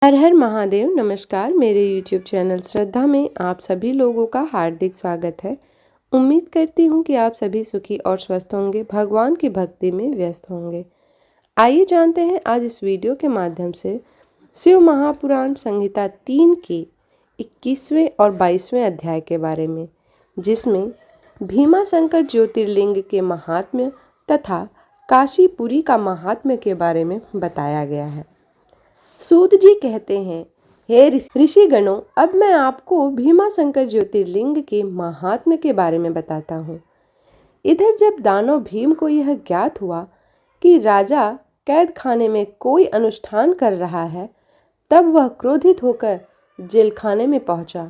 हर हर महादेव। नमस्कार। मेरे YouTube channel श्रद्धा में आप सभी लोगों का हार्दिक स्वागत है। उम्मीद करती हूँ कि आप सभी सुखी और स्वस्थ होंगे, भगवान की भक्ति में व्यस्त होंगे। आइए जानते हैं आज इस वीडियो के माध्यम से शिव महापुराण संहिता 3 के 21वें और 22वें अध्याय के बारे में, जिसमें भीमाशंकर ज्योतिर्लिंग के महात्म्य तथा काशीपुरी का महात्म्य के बारे में बताया गया है। सूत जी कहते हैं, हे ऋषिगणों, अब मैं आपको भीमाशंकर ज्योतिर्लिंग के महात्म्य के बारे में बताता हूँ। इधर जब दानव भीम को यह ज्ञात हुआ कि राजा कैद खाने में कोई अनुष्ठान कर रहा है, तब वह क्रोधित होकर जेल खाने में पहुंचा।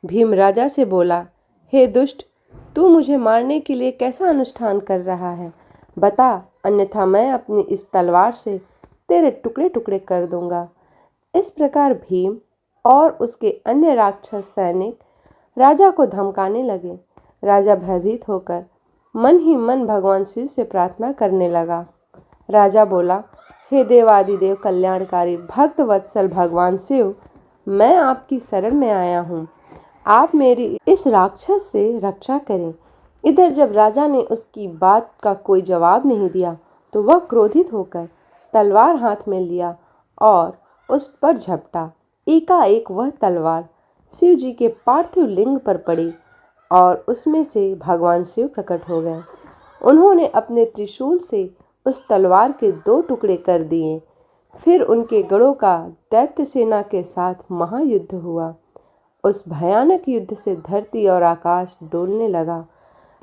भीम राजा से बोला, हे दुष्ट, तू मुझे मारने के लिए कैसा अनुष्ठान कर रहा है? बता, अन्यथा मैं अपनी इस तलवार से तेरे टुकड़े टुकड़े कर दूंगा। इस प्रकार भीम और उसके अन्य राक्षस सैनिक राजा को धमकाने लगे। राजा भयभीत होकर मन ही मन भगवान शिव से प्रार्थना करने लगा। राजा बोला, हे देवादिदेव कल्याणकारी भक्त वत्सल भगवान शिव, मैं आपकी शरण में आया हूँ। आप मेरी इस राक्षस से रक्षा करें। इधर जब राजा ने उसकी बात का कोई जवाब नहीं दिया, तो वह क्रोधित होकर तलवार हाथ में लिया और उस पर झपटा। एकाएक वह तलवार शिव जी के पार्थिव लिंग पर पड़ी और उसमें से भगवान शिव प्रकट हो गए। उन्होंने अपने त्रिशूल से उस तलवार के 2 टुकड़े कर दिए। फिर उनके गढ़ों का दैत्य सेना के साथ महायुद्ध हुआ। उस भयानक युद्ध से धरती और आकाश डोलने लगा।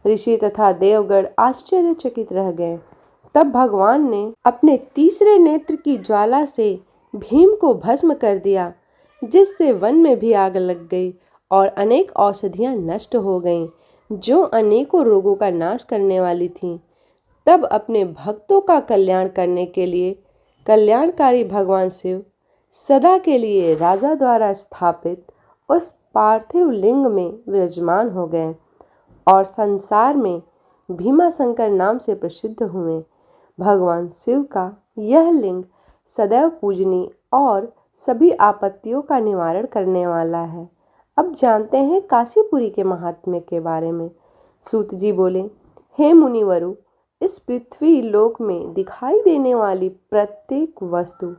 ऋषि तथा देवगण आश्चर्यचकित रह गए। तब भगवान ने अपने तीसरे नेत्र की ज्वाला से भीम को भस्म कर दिया, जिससे वन में भी आग लग गई और अनेक औषधियां नष्ट हो गईं, जो अनेकों रोगों का नाश करने वाली थीं। तब अपने भक्तों का कल्याण करने के लिए कल्याणकारी भगवान शिव सदा के लिए राजा द्वारा स्थापित उस पार्थिव लिंग में विराजमान हो गए और संसार में भीमाशंकर नाम से प्रसिद्ध हुए। भगवान शिव का यह लिंग सदैव पूजनीय और सभी आपत्तियों का निवारण करने वाला है। अब जानते हैं काशीपुरी के महात्म्य के बारे में। सूत जी बोले, हे मुनिवरु, इस पृथ्वी लोक में दिखाई देने वाली प्रत्येक वस्तु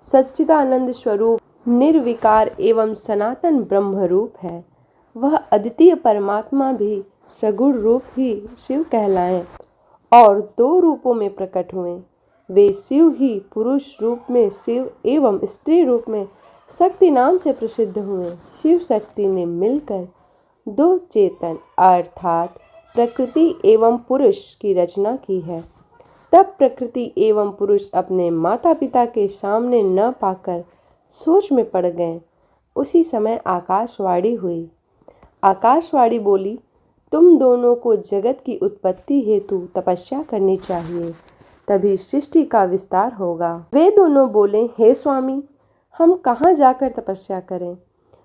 सच्चिदानंद स्वरूप निर्विकार एवं सनातन ब्रह्म रूप है। वह अद्वितीय परमात्मा भी सगुण रूप ही शिव कहलाएं और 2 रूपों में प्रकट हुए। वे शिव ही पुरुष रूप में शिव एवं स्त्री रूप में शक्ति नाम से प्रसिद्ध हुए। शिव शक्ति ने मिलकर 2 चेतन अर्थात प्रकृति एवं पुरुष की रचना की है। तब प्रकृति एवं पुरुष अपने माता पिता के सामने न पाकर सोच में पड़ गए। उसी समय आकाशवाणी हुई। आकाशवाणी बोली, तुम दोनों को जगत की उत्पत्ति हेतु तपस्या करनी चाहिए, तभी सृष्टि का विस्तार होगा। वे दोनों बोले, हे स्वामी, हम कहाँ जाकर तपस्या करें?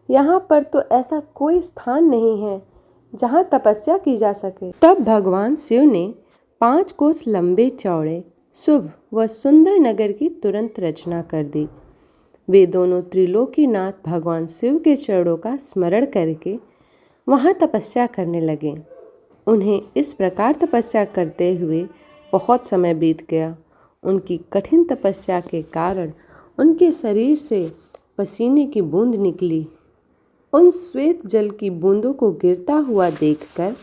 यहाँ पर तो ऐसा कोई स्थान नहीं है जहाँ तपस्या की जा सके। तब भगवान शिव ने 5 कोस लंबे चौड़े शुभ व सुंदर नगर की तुरंत रचना कर दी। वे दोनों त्रिलोकीनाथ भगवान शिव के चरणों का स्मरण करके वहाँ तपस्या करने लगे। उन्हें इस प्रकार तपस्या करते हुए बहुत समय बीत गया। उनकी कठिन तपस्या के कारण उनके शरीर से पसीने की बूंद निकली। उन श्वेत जल की बूंदों को गिरता हुआ देखकर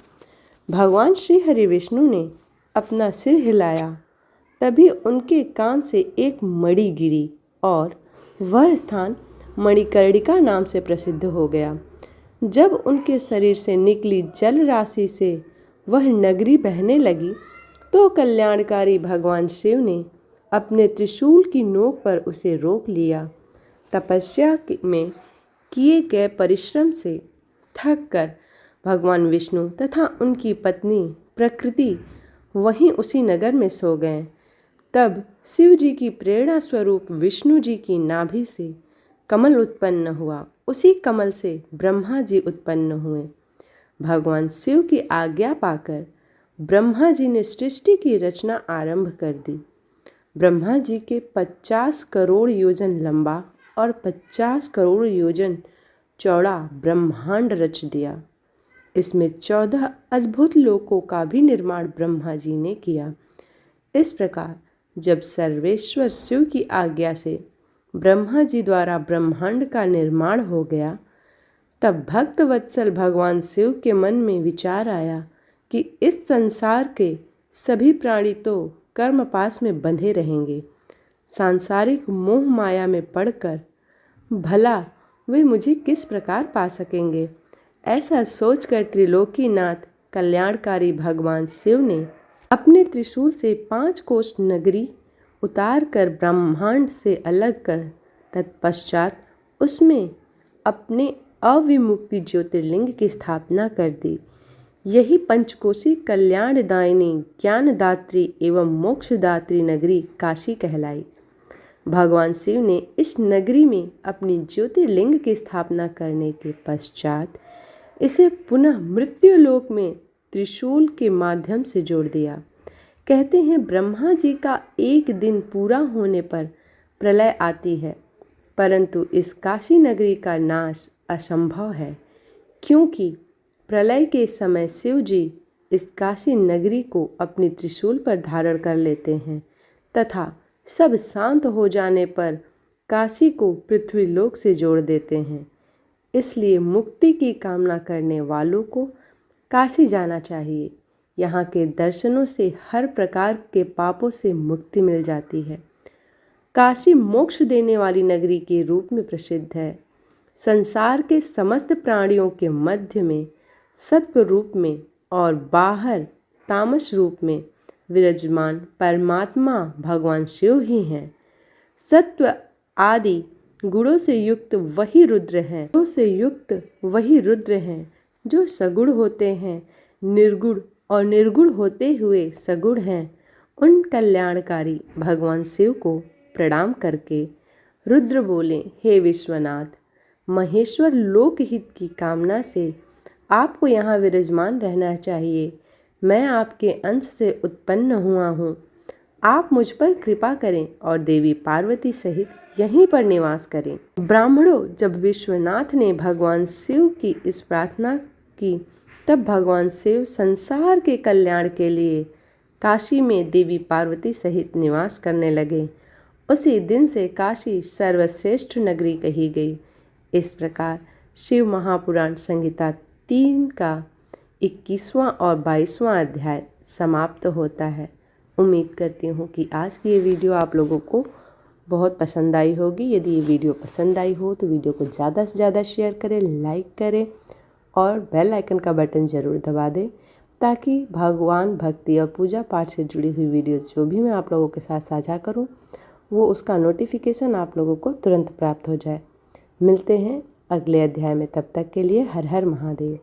भगवान श्री हरि विष्णु ने अपना सिर हिलाया। तभी उनके कान से एक मणि गिरी और वह स्थान मणिकर्णिका नाम से प्रसिद्ध हो गया। जब उनके शरीर से निकली जल राशि से वह नगरी बहने लगी, तो कल्याणकारी भगवान शिव ने अपने त्रिशूल की नोक पर उसे रोक लिया। तपस्या में किए गए परिश्रम से थक कर भगवान विष्णु तथा उनकी पत्नी प्रकृति वहीं उसी नगर में सो गए। तब शिव जी की प्रेरणा स्वरूप विष्णु जी की नाभि से कमल उत्पन्न हुआ। उसी कमल से ब्रह्मा जी उत्पन्न हुए। भगवान शिव की आज्ञा पाकर ब्रह्मा जी ने सृष्टि की रचना आरंभ कर दी। ब्रह्मा जी के 50 करोड़ योजन लंबा और 50 करोड़ योजन चौड़ा ब्रह्मांड रच दिया। इसमें 14 अद्भुत लोकों का भी निर्माण ब्रह्मा जी ने किया। इस प्रकार जब सर्वेश्वर शिव की आज्ञा से ब्रह्मा जी द्वारा ब्रह्मांड का निर्माण हो गया, तब भक्त वत्सल भगवान शिव के मन में विचार आया कि इस संसार के सभी प्राणी तो कर्म पास में बंधे रहेंगे, सांसारिक मोह माया में पड़कर भला वे मुझे किस प्रकार पा सकेंगे। ऐसा सोचकर त्रिलोकीनाथ कल्याणकारी भगवान शिव ने अपने त्रिशूल से 5 कोस नगरी उतार कर ब्रह्मांड से अलग कर तत्पश्चात उसमें अपने अविमुक्ति ज्योतिर्लिंग की स्थापना कर दी। यही पंचकोशी कल्याणदायिनी ज्ञानदात्री एवं मोक्षदात्री नगरी काशी कहलाई। भगवान शिव ने इस नगरी में अपनी ज्योतिर्लिंग की स्थापना करने के पश्चात इसे पुनः मृत्युलोक में त्रिशूल के माध्यम से जोड़ दिया। कहते हैं ब्रह्मा जी का एक दिन पूरा होने पर प्रलय आती है, परंतु इस काशी नगरी का नाश असंभव है, क्योंकि प्रलय के समय शिव जी इस काशी नगरी को अपनी त्रिशूल पर धारण कर लेते हैं तथा सब शांत हो जाने पर काशी को पृथ्वीलोक से जोड़ देते हैं। इसलिए मुक्ति की कामना करने वालों को काशी जाना चाहिए। यहाँ के दर्शनों से हर प्रकार के पापों से मुक्ति मिल जाती है। काशी मोक्ष देने वाली नगरी के रूप में प्रसिद्ध है। संसार के समस्त प्राणियों के मध्य में सत्व रूप में और बाहर तामस रूप में विराजमान परमात्मा भगवान शिव ही हैं। सत्व आदि गुणों से युक्त वही रुद्र हैं, गुणों से युक्त वही रुद्र हैं जो सगुण होते हैं, निर्गुण और निर्गुण होते हुए सगुण हैं। उन कल्याणकारी भगवान शिव को प्रणाम करके रुद्र बोले, हे विश्वनाथ, महेश्वर लोकहित की कामना से आपको यहाँ विराजमान रहना चाहिए। मैं आपके अंश से उत्पन्न हुआ हूँ। आप मुझ पर कृपा करें और देवी पार्वती सहित यहीं पर निवास करें। ब्राह्मणों, जब विश्वनाथ ने भगवान शिव की इस प्रार्थना की, तब भगवान शिव संसार के कल्याण के लिए काशी में देवी पार्वती सहित निवास करने लगे। उसी दिन से काशी सर्वश्रेष्ठ नगरी कही गई। इस प्रकार शिव महापुराण संहिता 3 का 21वां और 22वां अध्याय समाप्त होता है। उम्मीद करती हूँ कि आज की ये वीडियो आप लोगों को बहुत पसंद आई होगी। यदि ये वीडियो पसंद आई हो तो वीडियो को ज़्यादा से ज़्यादा शेयर करें, लाइक करें और बेल आइकन का बटन ज़रूर दबा दें, ताकि भगवान भक्ति और पूजा पाठ से जुड़ी हुई वीडियो जो भी मैं आप लोगों के साथ साझा करूँ वो उसका नोटिफिकेशन आप लोगों को तुरंत प्राप्त हो जाए। मिलते हैं अगले अध्याय में, तब तक के लिए हर हर महादेव।